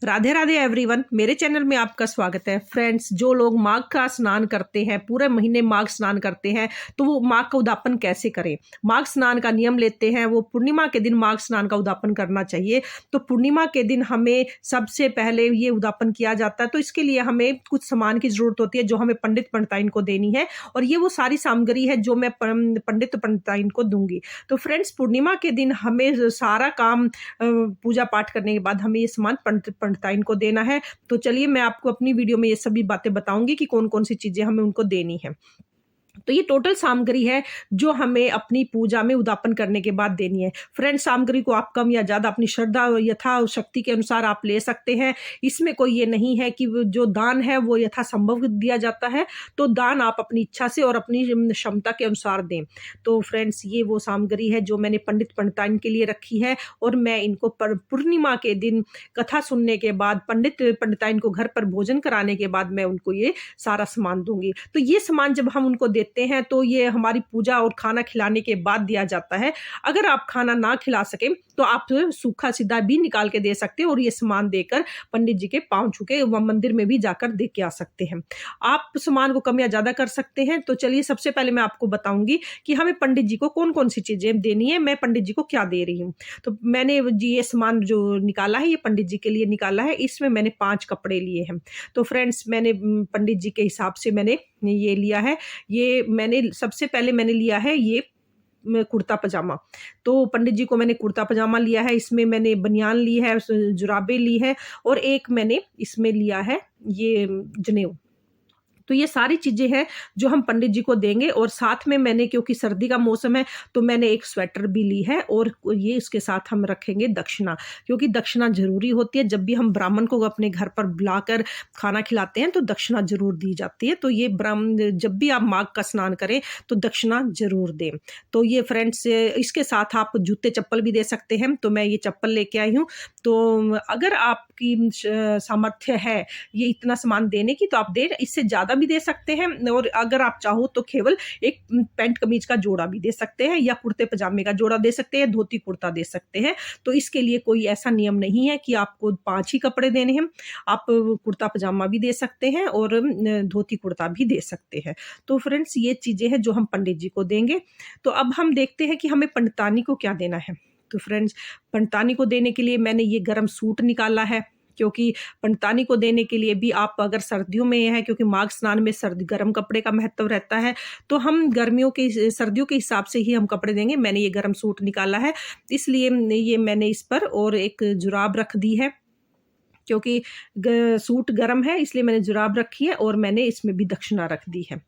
Radhe Radhe everyone, मेरे channel में आपका स्वागत है। फ्रेंड्स, जो लोग माघ का स्नान करते हैं, पूरे महीने माघ स्नान करते हैं, तो वो माघ का उद्यापन कैसे करें। माघ स्नान का नियम लेते हैं, वो पूर्णिमा के दिन माघ स्नान का उद्यापन करना चाहिए। तो पूर्णिमा के दिन हमें सबसे पहले ये उद्यापन किया जाता है, तो इसके लिए हमें कुछ सामान की जरूरत होती है जो हमें पंडित पंडिताइन को देनी है, और ये वो सारी सामग्री है जो मैं पंडित पंडिताइन को दूंगी। तो फ्रेंड्स, पूर्णिमा के दिन हमें सारा काम पूजा पाठ करने के बाद हमें ये सामान पंडिताइन को देना है। तो चलिए मैं आपको अपनी वीडियो में ये सभी बातें बताऊंगी कि कौन कौन सी चीजें हमें उनको देनी है। तो ये टोटल सामग्री है जो हमें अपनी पूजा में उद्यापन करने के बाद देनी है। फ्रेंड्स, सामग्री को आप कम या ज़्यादा अपनी श्रद्धा यथा शक्ति के अनुसार आप ले सकते हैं। इसमें कोई ये नहीं है कि जो दान है वो यथासंभव दिया जाता है, तो दान आप अपनी इच्छा से और अपनी क्षमता के अनुसार दें। तो फ्रेंड्स, ये वो सामग्री है जो मैंने पंडित पंडिताइन के लिए रखी है, और मैं इनको पूर्णिमा के दिन कथा सुनने के बाद, पंडित पंडिताइन को घर पर भोजन कराने के बाद मैं उनको ये सारा सामान दूंगी। तो ये सामान जब हम उनको देते हैं तो ये हमारी पूजा और खाना खिलाने के बाद दिया जाता है। अगर आप खाना ना खिला सके तो आप सूखा सीधा भी निकाल के दे सकते हैं, और ये सामान देकर पंडित जी के पांव छू के मंदिर में भी जाकर दे के आ सकते हैं। आप सामान को कम या ज्यादा कर सकते हैं। तो चलिए सबसे पहले मैं आपको बताऊंगी कि हमें पंडित जी को कौन कौन सी चीजें देनी है, मैं पंडित जी को क्या दे रही हूँ। तो मैंने जी ये सामान जो निकाला है, ये पंडित जी के लिए निकाला है। इसमें मैंने 5 कपड़े लिए हैं। तो फ्रेंड्स, मैंने पंडित जी के हिसाब से मैंने ये लिया है। ये मैंने सबसे पहले मैंने लिया है ये कुर्ता पजामा। तो पंडित जी को मैंने कुर्ता पजामा लिया है। इसमें मैंने बनियान ली है, जुराबे ली है, और एक मैंने इसमें लिया है ये जनेऊ। तो ये सारी चीजें हैं जो हम पंडित जी को देंगे। और साथ में मैंने, क्योंकि सर्दी का मौसम है, तो मैंने एक स्वेटर भी ली है, और ये इसके साथ हम रखेंगे दक्षिणा, क्योंकि दक्षिणा जरूरी होती है। जब भी हम ब्राह्मण को अपने घर पर बुलाकर खाना खिलाते हैं तो दक्षिणा जरूर दी जाती है। तो ये जब भी आप माघ का स्नान करें तो दक्षिणा जरूर दें। तो ये फ्रेंड्स, इसके साथ आप जूते चप्पल भी दे सकते हैं। तो मैं ये चप्पल लेके आई हूँ। तो अगर आपकी सामर्थ्य है ये इतना सामान देने की तो आप दे, इससे ज्यादा भी दे सकते हैं। और अगर आप चाहो तो केवल एक पैंट कमीज का जोड़ा भी दे सकते हैं, या कुर्ते पजामे का जोड़ा दे सकते हैं, धोती कुर्ता दे सकते हैं। तो इसके लिए कोई ऐसा नियम नहीं है कि आपको 5 ही कपड़े देने हैं। आप कुर्ता पजामा भी दे सकते हैं और धोती कुर्ता भी दे सकते हैं। तो फ्रेंड्स, ये चीजें हैं जो हम पंडित जी को देंगे। तो अब हम देखते हैं कि हमें पंडितानी को क्या देना है। तो फ्रेंड्स, पंडितानी को देने के लिए मैंने ये गर्म सूट निकाला है, क्योंकि पंडितानी को देने के लिए भी आप अगर सर्दियों में है, क्योंकि माघ स्नान में सर्दी गर्म कपड़े का महत्व रहता है, तो हम सर्दियों के हिसाब से ही हम कपड़े देंगे। मैंने ये गर्म सूट निकाला है, इसलिए ये मैंने इस पर और एक जुराब रख दी है, क्योंकि सूट गर्म है इसलिए मैंने जुराब रखी है, और मैंने इसमें भी दक्षिणा रख दी है।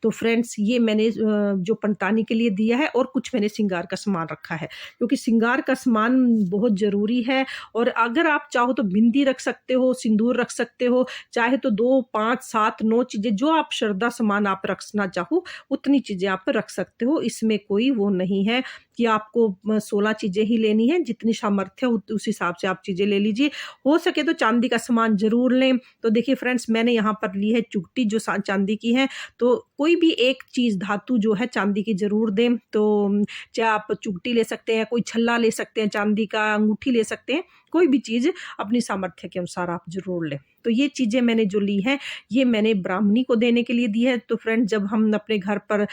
तो फ्रेंड्स, ये मैंने जो पंडितानी के लिए दिया है, और कुछ मैंने श्रृंगार का सामान रखा है, क्योंकि श्रृंगार का सामान बहुत जरूरी है। और अगर आप चाहो तो बिंदी रख सकते हो, सिंदूर रख सकते हो, चाहे तो 2, 5, 7, 9 चीजें, जो आप श्रद्धा सामान आप रखना चाहो उतनी चीजें आप रख सकते हो। इसमें कोई वो नहीं है कि आपको 16 चीजें ही लेनी है। जितनी सामर्थ्य उस हिसाब से आप चीजें ले लीजिए। हो सके तो चांदी का सामान जरूर लें। तो देखिए फ्रेंड्स, मैंने यहाँ पर ली है चुगटी, जो चांदी की है। तो कोई भी एक चीज धातु जो है चांदी की जरूर दें। तो चाहे आप चुगटी ले सकते हैं, कोई छल्ला ले सकते हैं चांदी का, अंगूठी ले सकते हैं, कोई भी चीज अपनी सामर्थ्य के अनुसार आप जरूर लें। तो ये चीजें मैंने जो ली है, ये मैंने ब्राह्मणी को देने के लिए दी है। तो फ्रेंड, जब हम अपने घर पर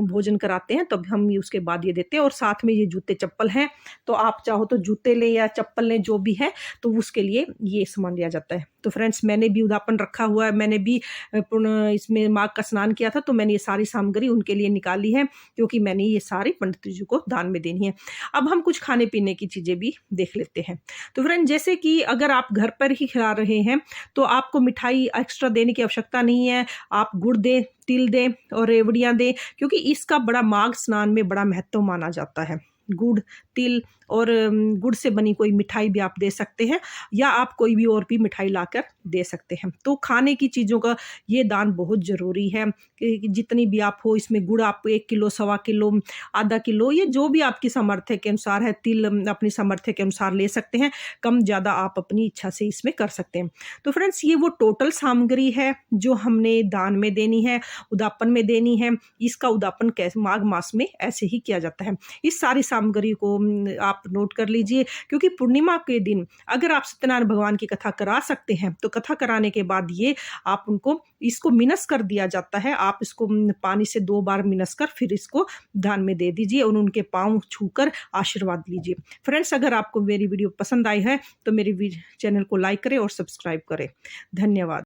भोजन कराते हैं तब हम उसके बाद ये देते हैं। और साथ में ये जूते चप्पल हैं, तो आप चाहो तो जूते लें या चप्पल लें, जो भी है, तो उसके लिए ये सामान लिया जाता है। तो फ्रेंड्स, मैंने भी उद्यापन रखा हुआ है, मैंने भी इसमें माघ का स्नान किया था, तो मैंने ये सारी सामग्री उनके लिए निकाली है, क्योंकि मैंने ये सारी पंडित जी को दान में देनी है। अब हम कुछ खाने पीने की चीजें भी देख लेते हैं। तो फ्रेंड, जैसे कि अगर आप घर पर ही खिला रहे हैं तो आपको मिठाई एक्स्ट्रा देने की आवश्यकता नहीं है। आप गुड़ दें, तिल दें और रेवड़ियां दें, क्योंकि इसका बड़ा माघ स्नान में बड़ा महत्व माना जाता है। गुड़, तिल और गुड़ से बनी कोई मिठाई भी आप दे सकते हैं, या आप कोई भी और भी मिठाई लाकर दे सकते हैं। तो खाने की चीज़ों का ये दान बहुत ज़रूरी है कि जितनी भी आप हो, इसमें गुड़ आप 1 किलो, सवा किलो, आधा किलो, ये जो भी आपकी सामर्थ्य के अनुसार है, तिल अपनी सामर्थ्य के अनुसार ले सकते हैं। कम ज़्यादा आप अपनी इच्छा से इसमें कर सकते हैं। तो फ्रेंड्स, ये वो टोटल सामग्री है जो हमने दान में देनी है, उदापन में देनी है। इसका उदापन कैसे माघ मास में ऐसे ही किया जाता है। इस सारी सामग्री को आप नोट कर लीजिए, क्योंकि पूर्णिमा के दिन अगर आप सत्यनारायण भगवान की कथा करा सकते हैं, तो कथा कराने के बाद ये आप उनको इसको मिनस कर दिया जाता है। आप इसको पानी से 2 बार मिनस कर फिर इसको दान में दे दीजिए और उनके पाँव छूकर आशीर्वाद लीजिए। फ्रेंड्स, अगर आपको मेरी वीडियो पसंद आई है तो मेरी चैनल को लाइक करें और सब्सक्राइब करें। धन्यवाद।